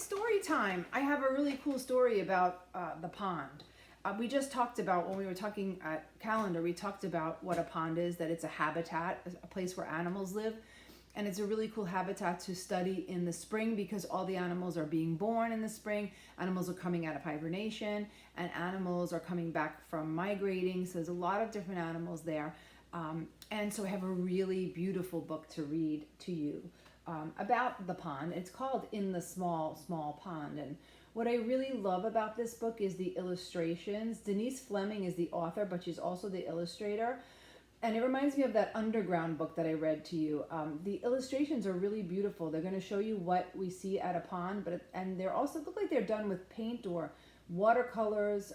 it's story time. I have a really cool story about the pond. We just talked about, when we were talking at calendar, we talked about what a pond is, that it's a habitat, a place where animals live. And it's a really cool habitat to study in the spring because all the animals are being born in the spring. Animals are coming out of hibernation and animals are coming back from migrating. So there's a lot of different animals there. And so I have a really beautiful book to read to you about the pond. It's called In the Small, Small Pond. And what I really love about this book is the illustrations. Denise Fleming is the author, but she's also the illustrator. And it reminds me of that Underground book that I read to you. The illustrations are really beautiful. They're going to show you what we see at a pond, and they're also look like they're done with paint or watercolors.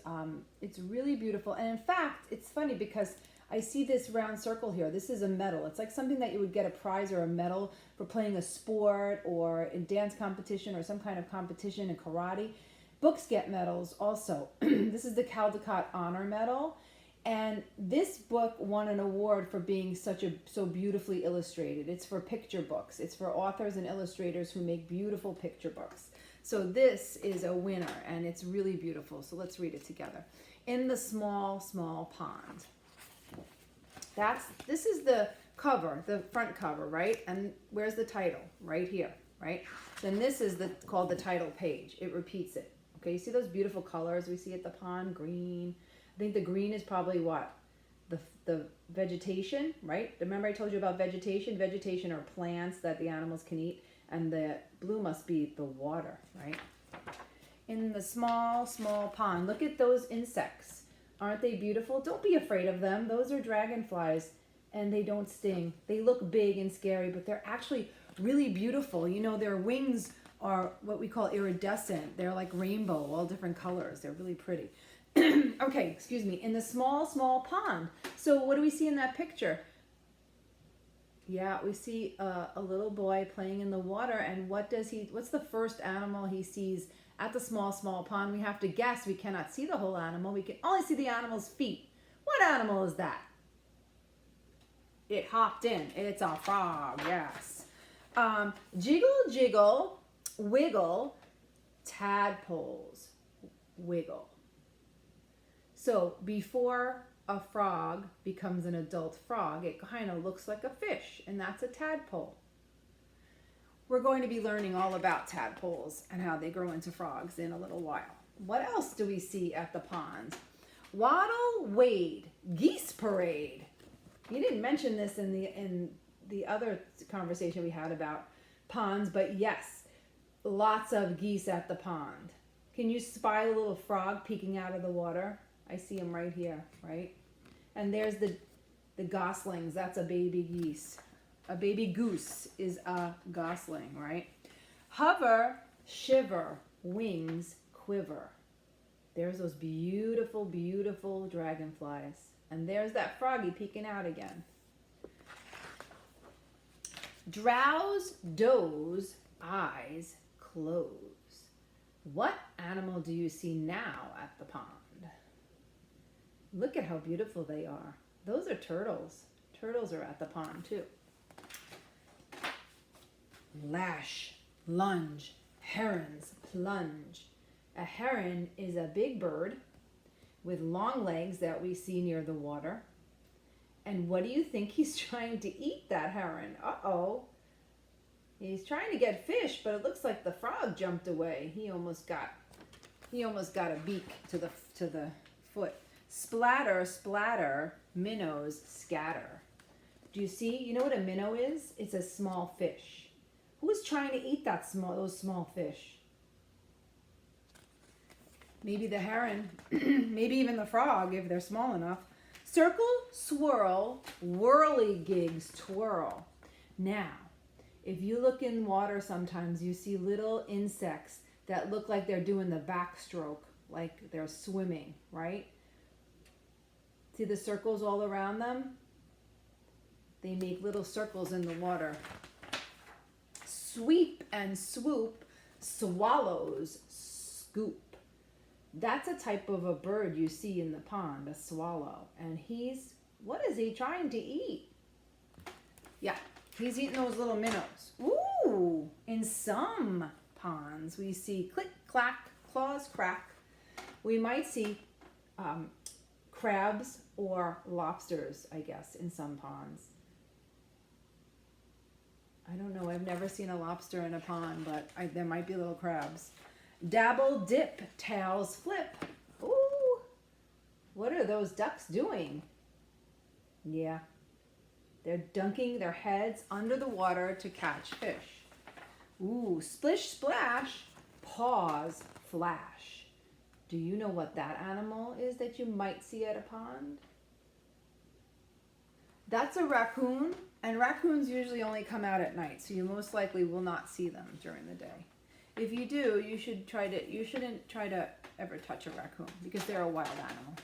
It's really beautiful. And in fact, it's funny because I see this round circle here. This is a medal. It's like something that you would get a prize or a medal for playing a sport or in dance competition or some kind of competition in karate. Books get medals also. This is the Caldecott Honor Medal. And this book won an award for being so beautifully illustrated. It's for picture books. It's for authors and illustrators who make beautiful picture books. So this is a winner, and it's really beautiful. So let's read it together. In the Small, Small Pond. This is the cover, the front cover, right? And where's the title? Right here, right? Then this is called the title page. It repeats it. Okay, you see those beautiful colors we see at the pond? Green. I think the green is probably what? The vegetation, right? Remember I told you about vegetation? Vegetation are plants that the animals can eat, and the blue must be the water, right? In the small, small pond. Look at those insects. Aren't they beautiful? Don't be afraid of them. Those are dragonflies, and they don't sting. They look big and scary, but they're actually really beautiful. You know, their wings are what we call iridescent. They're like rainbow, all different colors. They're really pretty. Okay, excuse me. In the small, small pond. So what do we see in that picture? Yeah, we see a little boy playing in the water. And what's the first animal he sees at the small, small pond? We have to guess. We cannot see the whole animal. We can only see the animal's feet. What animal is that? It hopped in. It's a frog, yes. Jiggle, jiggle, wiggle, tadpoles wiggle. So before a frog becomes an adult frog, it kind of looks like a fish, and that's a tadpole. We're going to be learning all about tadpoles and how they grow into frogs in a little while. What else do we see at the pond? Waddle, wade, geese parade. You didn't mention this in the other conversation we had about ponds, but yes, lots of geese at the pond. Can you spy a little frog peeking out of the water? I see him right here, right? And there's the goslings. That's a baby geese. A baby goose is a gosling, right? Hover, shiver, wings quiver. There's those beautiful, beautiful dragonflies. And there's that froggy peeking out again. Drowse, doze, eyes close. What animal do you see now at the pond? Look at how beautiful they are. Those are turtles. Turtles are at the pond too. Lash, lunge, herons plunge. A heron is a big bird with long legs that we see near the water. And what do you think he's trying to eat, that heron? Uh-oh. He's trying to get fish, but it looks like the frog jumped away. He almost got a beak to the foot. Splatter, splatter, minnows scatter. Do you see? You know what a minnow is? It's a small fish. Who's trying to eat those small fish? Maybe the heron, maybe even the frog if they're small enough. Circle, swirl, whirligigs twirl. Now, if you look in water sometimes, you see little insects that look like they're doing the backstroke, like they're swimming, right? See the circles all around them? They make little circles in the water. Sweep and swoop, swallows scoop. That's a type of a bird you see in the pond, a swallow. And what is he trying to eat? Yeah, he's eating those little minnows. Ooh, in some ponds. We see click, clack, claws crack. We might see crabs or lobsters, I guess, in some ponds. I don't know. I've never seen a lobster in a pond, but there might be little crabs. Dabble, dip, tails flip. Ooh, what are those ducks doing? Yeah, they're dunking their heads under the water to catch fish. Ooh, splish, splash, paws flash. Do you know what that animal is that you might see at a pond? That's a raccoon, and raccoons usually only come out at night, so you most likely will not see them during the day. If you do, you shouldn't try to ever touch a raccoon because they're a wild animal.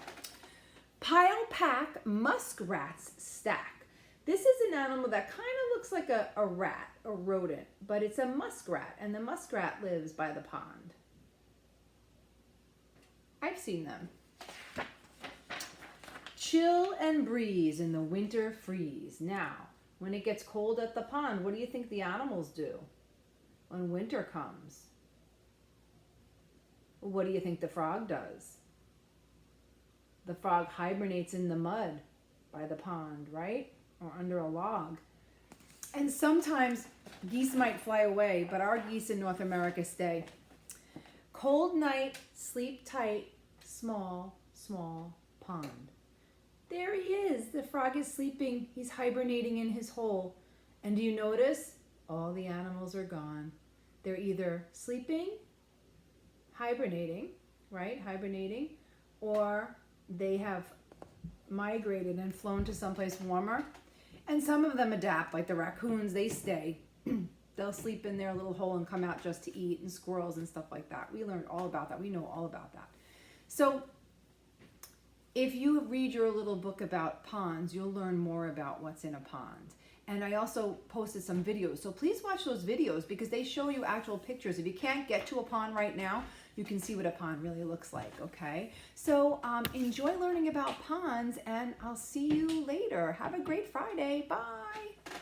Pile pack, muskrats stack. This is an animal that kind of looks like a rat, a rodent, but it's a muskrat, and the muskrat lives by the pond. I've seen them. Chill and breeze in the winter freeze. Now, when it gets cold at the pond, what do you think the animals do when winter comes? What do you think the frog does? The frog hibernates in the mud by the pond, right? Or under a log. And sometimes geese might fly away, but our geese in North America stay. Cold night, sleep tight, small, small pond. There he is. The frog is sleeping. He's hibernating in his hole. And do you notice? All the animals are gone. They're either sleeping, hibernating, right? Hibernating, or they have migrated and flown to someplace warmer. And some of them adapt, like the raccoons, they stay. They'll sleep in their little hole and come out just to eat, and squirrels and stuff like that. We learned all about that. We know all about that. So if you read your little book about ponds, you'll learn more about what's in a pond. And I also posted some videos. So please watch those videos because they show you actual pictures. If you can't get to a pond right now, you can see what a pond really looks like, okay? So enjoy learning about ponds, and I'll see you later. Have a great Friday. Bye.